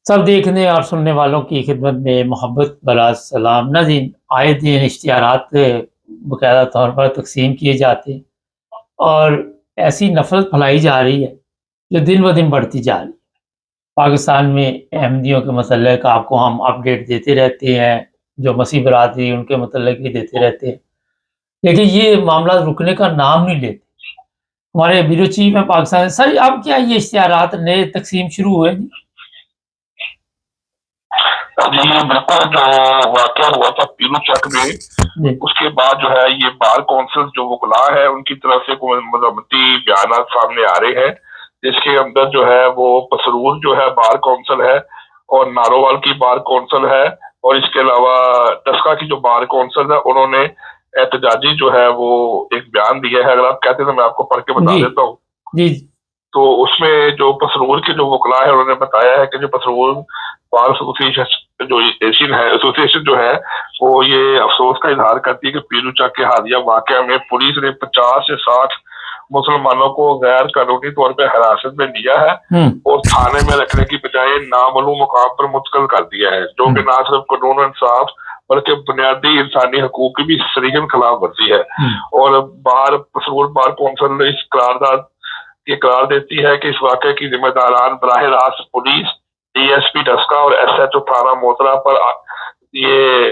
सब देखने और सुनने वालों की खिदमत में मोहब्बत भरा सलाम। नाज़रीन, आए दिन इश्तिहारात बाकायदा तौर पर तक़सीम किए जाते हैं और ऐसी नफ़रत फैलाई जा रही है जो दिन ब दिन बढ़ती जा रही है। पाकिस्तान में अहमदियों के मतलब आपको हम अपडेट देते रहते हैं, जो मसीह बरादरी उनके मतलब भी देते रहते हैं, लेकिन ये मामला रुकने का नाम नहीं लेते। हमारे ब्यूरो चीफ हैं पाकिस्तान सर, अब क्या ये इश्तिहारात नए तक़सीम शुरू हुए हैं? जी बिल्कुल, जो वाक़या हुआ था पीलू चक में, उसके बाद जो है ये बार कौंसिल जो वकला है उनकी तरफ से मज़म्मती बयानात सामने आ रहे हैं, जिसके अंदर जो है वो पसरूर जो है बार कौंसिल है और नारोवाल की बार कौंसिल है, और इसके अलावा डस्का की जो बार कौंसिल है उन्होंने एहतजाजी जो है वो एक बयान दिया है। अगर आप कहते हैं तो मैं आपको पढ़ के बता देता हूँ। तो उसमें जो पसरूर के जो वकला है उन्होंने बताया है कि जो पसरूर बार एसोसिएशन जो है वो ये अफसोस का इजहार करती है कि पीलू चक के हालिया वाकया में पुलिस ने 50 से 60 मुसलमानों को गैर कानूनी तौर पर हिरासत में लिया है और थाने में रखने की बजाय नामालूम मुकाम पर मुंतकिल कर दिया है, जो कि ना सिर्फ कानून इंसाफ बल्कि बुनियादी इंसानी हकूक की भी सरीहन खिलाफ वर्जी है। और पसरूर बार कौंसिल इस करारदाद ये करार देती है कि इस वाक़े की जिम्मेदारान बराह रास्त पुलिस, डीएसपी डस्का और एसएचओ थाना मोतरा पर ये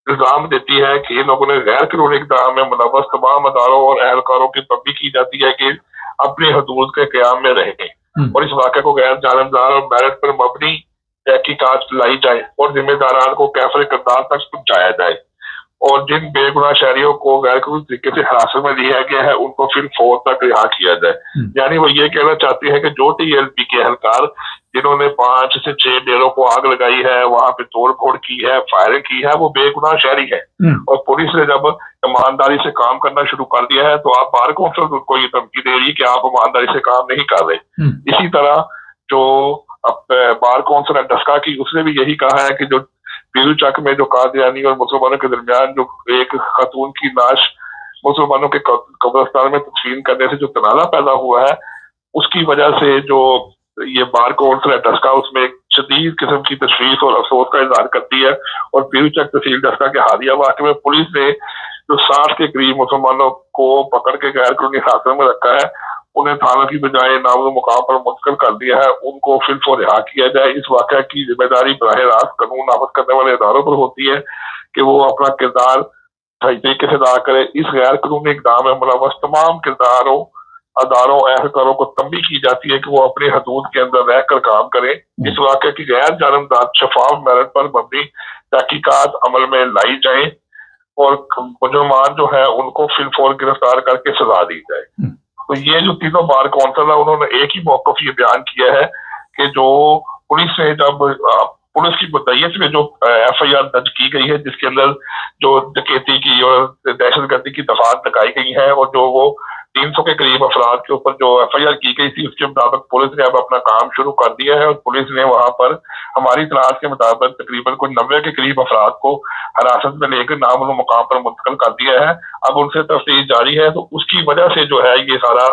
इल्जाम देती है कि इन लोगों ने गैर कानूनी इक़दाम में मुलव्वस तमाम अदारों और एहलकारों की तंबीह की जाती है कि अपनी हदूद के क़याम में रहें और इस वाक़े को गैर जानबदार और मेरिट पर मबनी तहकीकात लाई जाए और जिम्मेदारान को कैफर किरदार तक पहुंचाया जाए, और जिन बेगुनाह शहरियों को गैर कानूनी तरीके से हिरासत में लिया गया है उनको फिर फौर तक रिहा किया जाए। यानी वो ये कहना चाहती है कि जो टीएलपी के एहलकार जिन्होंने 5 से 6 डेरों को आग लगाई है, वहां पे तोड़ फोड़ की है, फायरिंग की है, वो बेगुनाह शहरी है और पुलिस ने जब ईमानदारी से काम करना शुरू कर दिया है तो आप बार कौंसिल को ये धमकी दे रही है कि आप ईमानदारी से काम नहीं कर रहे। इसी तरह जो बार कौंसिल है डस्का की, उसने भी यही कहा है कि जो पीलू चक में जो कादियानी और मुसलमानों के दरमियान जो एक खातून की लाश मुसलमानों के कब्रिस्तान में तदफीन करने से जो तनाज़ा पैदा हुआ है, उसकी वजह से जो ये बार कौंसिल है डस्का उसमें एक शदीद किस्म की तशवीश और अफसोस का इजहार करती है। और पीलू चक तहसील डस्का के हालिया वाक़े में पुलिस ने जो 60 के करीब मुसलमानों को पकड़ के गैर कानूनी हिरासत में रखा है, उन्हें थाना की बजाय नामज़द मुकाम पर मुंतकिल कर दिया है, उनको फिर से रिहा किया जाए। इस वाक़े की जिम्मेदारी बराह रास्त कानून नाफिज करने वाले इदारों पर होती है कि वो अपना किरदार सही तरीके से अदा करे। इस गैर कानूनी इक़दाम में मुलव्वस तमाम किरदारों अदारों एहलकारों को तंबीह की जाती है कि वो अपनी हदूद के अंदर रहकर काम करें। इस वाक़े की गैर जानबदार शफाफ मेरिट पर मबनी तहकीकात अमल में लाई जाए और मुजरिमान जो है उनको फिर फौर गिरफ्तार करके सजा दी जाए। तो ये जो तीनों बार कौंसिल है उन्होंने एक ही मौक़िफ़ ये बयान किया है कि जो पुलिस ने जब पुलिस की मुद्दईयत में जो एफआईआर दर्ज की गई है, जिसके अंदर जो डकैती की और दहशतगर्दी की दफात लगाई गई है और जो वो 300 के करीब अफराद के ऊपर जो एफआईआर की गई थी, उसके मुताबिक पुलिस ने अब अपना काम शुरू कर दिया है और पुलिस ने वहां पर हमारी तलाश के मुताबिक तकरीबन कोई 90 के करीब अफराद को हिरासत में लेकर नामअलूम मुकाम पर मुंतकिल कर दिया है। अब उनसे तफ्तीश जारी है, तो उसकी वजह से जो है ये सारा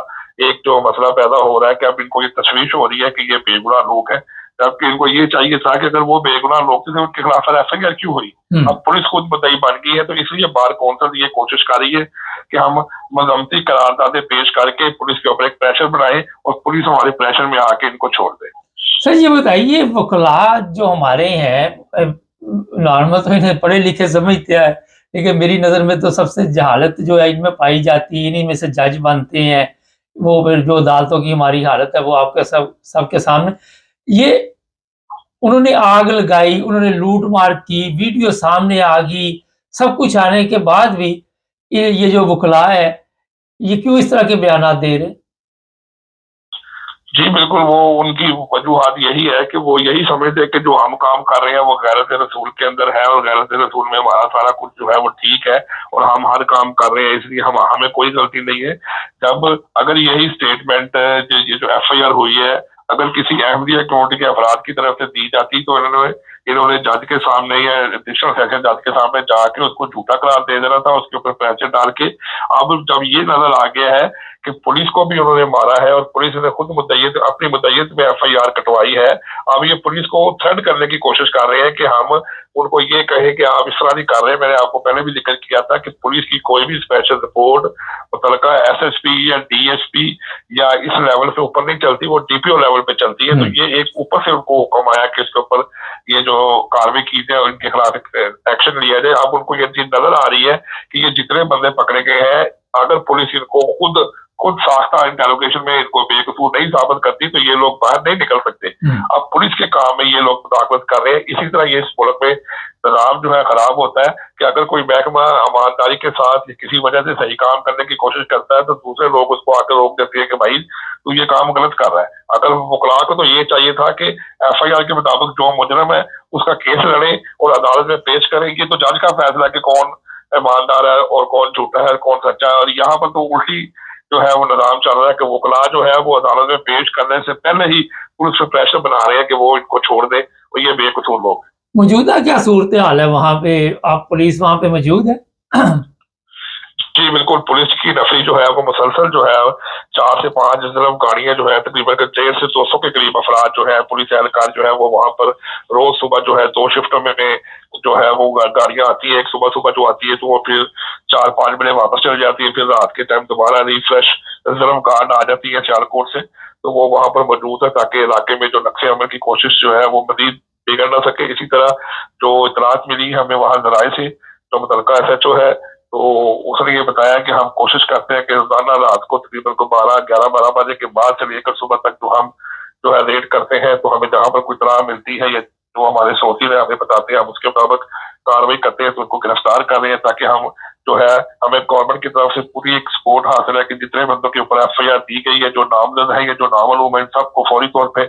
एक जो मसला पैदा हो रहा है कि अब इनको ये तशवीश हो रही है कि ये बेगुनाह लोग हैं, जबकि इनको ये चाहिए था कि अगर वो बेगुनाह लोग थे उनके खिलाफ एफआईआर क्यों हुई। अब पुलिस खुद मुद्दई बन गई है, तो इसलिए बार कौंसिल ये कोशिश कर रही है कि हम मज़म्मती करारदादें पेश करके पुलिस के ऊपर एक प्रेशर बनाए और पुलिस हमारे प्रेशर में आके इनको छोड़ दे। सर ये बताइए, वकला जो हमारे हैं नॉर्मल तो इन्हें पढ़े लिखे समझते हैं, लेकिन मेरी नज़र में तो सबसे जहालत जो है इनमें पाई जाती है, इन्हीं में से जज बनते हैं। वो फिर जो अदालतों की हमारी हालत है वो आपके सबके सामने। ये उन्होंने आग लगाई, उन्होंने लूट मार की, वीडियो सामने आ गई, सब कुछ आने के बाद भी ये जो वकला है ये क्यों इस तरह के बयान दे रहे? जी बिल्कुल, वो उनकी वजूहात यही है कि वो यही समझते हैं कि जो हम काम कर रहे हैं वो गैरत रसूल के अंदर है और गैरत रसूल में हमारा सारा कुछ जो है वो ठीक है और हम हर काम कर रहे हैं, इसलिए हमें कोई गलती नहीं है। जब अगर यही स्टेटमेंट ये जो एफआईआर हुई है अगर किसी अहमदिया कम्युनिटी के अफराद की तरफ से दी जाती तो इन्होंने जज के सामने या एडिशनल सेशन जज के सामने जाके उसको झूठा करार दे देना था, उसके ऊपर प्रेशर डाल के। अब जब ये नजर आ गया है کہ پولیس کو بھی انہوں نے مارا ہے اور پولیس نے خود اپنی مدعیت میں FIR کٹوائی ہے. اب یہ پولیس کو تھریٹ کرنے کی کوشش کر رہے ہیں کہ ہم ان کو یہ کہیں کہ آپ اس طرح نہیں کر رہے. میں نے آپ کو پہلے بھی ذکر کیا تھا کہ پولیس کی کوئی بھی اسپیشل رپورٹ متعلقہ SSP یا DSP یا اس لیول سے اوپر نہیں چلتی, وہ DPO لیول پہ چلتی ہے. تو یہ ایک اوپر سے ان کو حکم آیا کہ اس کے اوپر یہ جو کاروائی کی جائے اور ان کے خلاف ایکشن لیا جائے. اب ان کو یہ چیز نظر آ رہی ہے کہ یہ جتنے بندے پکڑے گئے ہیں, اگر پولیس ان کو خود ساختہ انٹروگیشن میں ان کو بے قصور نہیں ثابت کرتی تو یہ لوگ باہر نہیں نکل سکتے. اب پولیس کے کام میں یہ لوگ مداخلت کر رہے ہیں. اسی طرح یہ اس ملک میں نظام جو ہے خراب ہوتا ہے کہ اگر کوئی محکمہ ایمانداری کے ساتھ کسی وجہ سے صحیح کام کرنے کی کوشش کرتا ہے تو دوسرے لوگ اس کو آ کر روک دیتے ہیں کہ بھائی تو یہ کام غلط کر رہا ہے. اگر وکلاء کو تو یہ چاہیے تھا کہ FIR کے مطابق جو مجرم ہے اس کا کیس لڑے اور عدالت میں پیش کریں. یہ تو جج کا فیصلہ ہے کہ کون ایماندار ہے اور کون جھوٹا ہے اور کون سچا ہے. اور یہاں پر تو الٹی جو ہے وہ نظام چل رہا ہے کہ وکلاء جو ہے وہ عدالت میں پیش کرنے سے پہلے ہی پولیس پہ پریشر بنا رہے ہیں کہ وہ ان کو چھوڑ دے اور یہ بے قصور لوگ. موجودہ کیا صورتحال ہے وہاں پہ؟ آپ پولیس وہاں پہ موجود ہے؟ جی بالکل, پولیس کی نفری جو ہے وہ مسلسل جو ہے 4 سے 5 گاڑیاں جو ہے تقریباً 150 سے 200 کے قریب افراد جو ہے پولیس اہلکار جو ہے وہ وہاں پر روز صبح جو ہے 2 شفٹوں میں جو ہے وہ گاڑیاں آتی ہیں. ایک صبح جو آتی ہے تو وہ پھر 4-5 بجے واپس چل جاتی ہے, پھر رات کے ٹائم دوبارہ ریفریش ریزرو گارڈ آ جاتی ہے سیالکوٹ سے. تو وہ وہاں پر موجود ہے تاکہ علاقے میں جو نقش عمل کی کوشش جو ہے وہ مزید بگڑ نہ سکے. اسی طرح جو اطلاعات ملی ہمیں وہاں ذرائع سے, جو متعلقہ SHO ہے تو اس نے یہ بتایا کہ ہم کوشش کرتے ہیں کہ روزانہ رات کو تقریباً 11-12 بجے کے بعد سے لے کر صبح تک جو ہم جو ہے ریڈ کرتے ہیں تو ہمیں جہاں پر کوئی اطلاع ملتی ہے یا جو ہمارے سوتی ہے ہمیں بتاتے ہیں, ہم اس کے مطابق کاروائی کرتے ہیں تو ان کو گرفتار کر رہے ہیں تاکہ ہم جو ہے ہمیں گورنمنٹ کی طرف سے پوری ایک سپورٹ حاصل ہے کہ جتنے بندوں کے اوپر FIR دی گئی ہے, جو نامزد ہے یا جو نامعلوم ہے, ان سب کو فوری طور پہ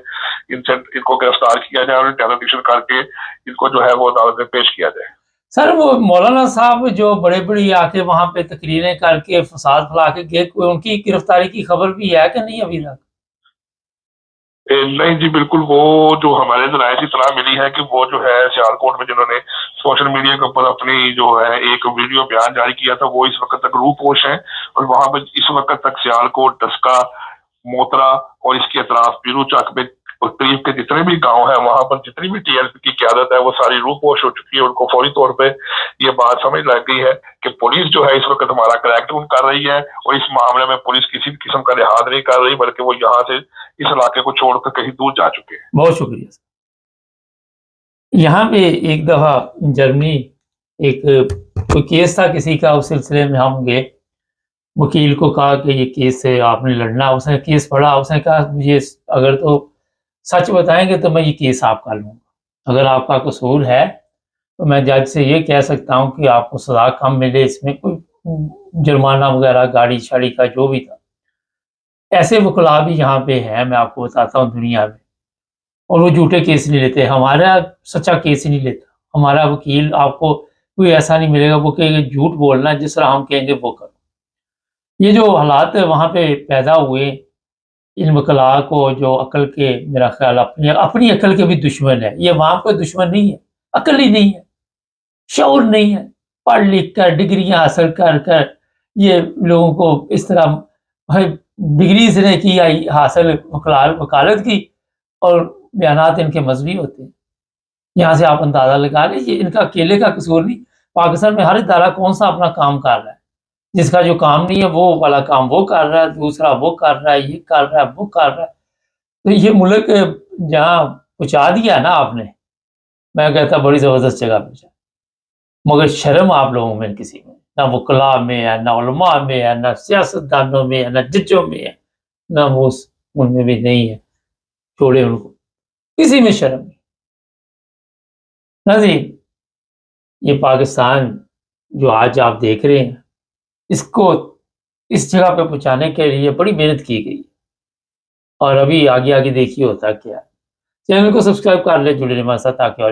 ان کو گرفتار کیا جائے اور انٹروگیشن کر کے ان کو جو ہے وہ عدالت میں پیش کیا جائے. سر وہ مولانا صاحب جو بڑی آ کے وہاں پہ تقریریں کر کے فساد پھیلا کے گئے, ان کی گرفتاری کی خبر بھی ہے کہ نہیں ابھی تک؟ نہیں جی بالکل, وہ جو ہمارے ذرائع سے اطلاع ملی ہے کہ وہ جو ہے سیالکوٹ میں جنہوں نے سوشل میڈیا کے اوپر اپنی جو ہے ایک ویڈیو بیان جاری کیا تھا وہ اس وقت تک روح پوش ہیں اور وہاں پہ اس وقت تک سیالکوٹ, ڈسکا, موترا اور اس کے اطراف پیرو چک میں قریب کے جتنے بھی گاؤں ہیں وہاں پر جتنی بھی TLP کی قیادت ہے وہ ساری روح پوش ہو چکی ہے. ان کو فوری طور پہ یہ بات سمجھ لگ گئی ہے کہ پولیس جو ہے اس وقت ہمارا کریک ڈاؤن کر رہی ہے اور اس معاملے میں پولیس کسی قسم کا لحاظ نہیں کر رہی بلکہ وہ یہاں سے اس علاقے کو چھوڑ کر کہیں دور جا چکے ہیں. بہت شکریہ سر. یہاں پہ ایک دفعہ جرمنی ایک کوئی کیس تھا کسی کا, اس سلسلے میں ہم گئے, وکیل کو کہا کہ یہ کیس سے آپ نے لڑنا. اس نے کیس پڑھا, اس نے کہا مجھے اگر تو سچ بتائیں گے تو میں یہ کیس آپ کا لوں گا, اگر آپ کا قصور ہے تو میں جج سے یہ کہہ سکتا ہوں کہ آپ کو سزا کم ملے, اس میں کوئی جرمانہ وغیرہ گاڑی شاڑی کا جو بھی تھا. ایسے وکلاء بھی یہاں پہ ہیں, میں آپ کو بتاتا ہوں دنیا میں, اور وہ جھوٹے کیس نہیں لیتے. ہمارا سچا کیس ہی نہیں لیتا. ہمارا وکیل آپ کو کوئی ایسا نہیں ملے گا وہ کہے گا جھوٹ بولنا, جس طرح ہم کہیں گے وہ کرو. یہ جو حالات وہاں پہ پیدا ہوئے, ان وکلاء کو جو عقل کے, میرا خیال اپنی عقل کے بھی دشمن ہے. یہ وہاں پہ دشمن نہیں ہے, عقل ہی نہیں ہے, شعور نہیں ہے. پڑھ لکھ کر ڈگریاں حاصل کر یہ لوگوں کو اس طرح ڈگری سے نے کی حاصل وکالت کی, اور بیانات ان کے مذہبی ہوتے ہیں. یہاں سے آپ اندازہ لگا لیں یہ ان کا اکیلے کا قصور نہیں. پاکستان میں ہر ادارہ کون سا اپنا کام کر رہا ہے, جس کا جو کام نہیں ہے وہ والا کام وہ کر رہا ہے, دوسرا وہ کر رہا ہے, یہ کر رہا ہے, وہ کر رہا ہے. تو یہ ملک جہاں پہنچا دیا نا آپ نے, میں کہتا بڑی زبردست جگہ پہنچا. مگر شرم آپ لوگوں میں کسی میں, نہ وکلاء میں ہے, نہ علماء میں ہے, نہ سیاستدانوں میں ہے, نہ ججوں میں ہے, نہ وہ ان میں بھی نہیں ہے. چھوڑے ان کو, کسی میں شرم نہیں. ناظرین, یہ پاکستان جو آج آپ دیکھ رہے ہیں, اس کو اس جگہ پہ پہنچانے کے لیے بڑی محنت کی گئی, اور ابھی آگے دیکھیے ہوتا کیا. چینل کو سبسکرائب کر لیں, جڑے رہیں ہمارے ساتھ تاکہ اور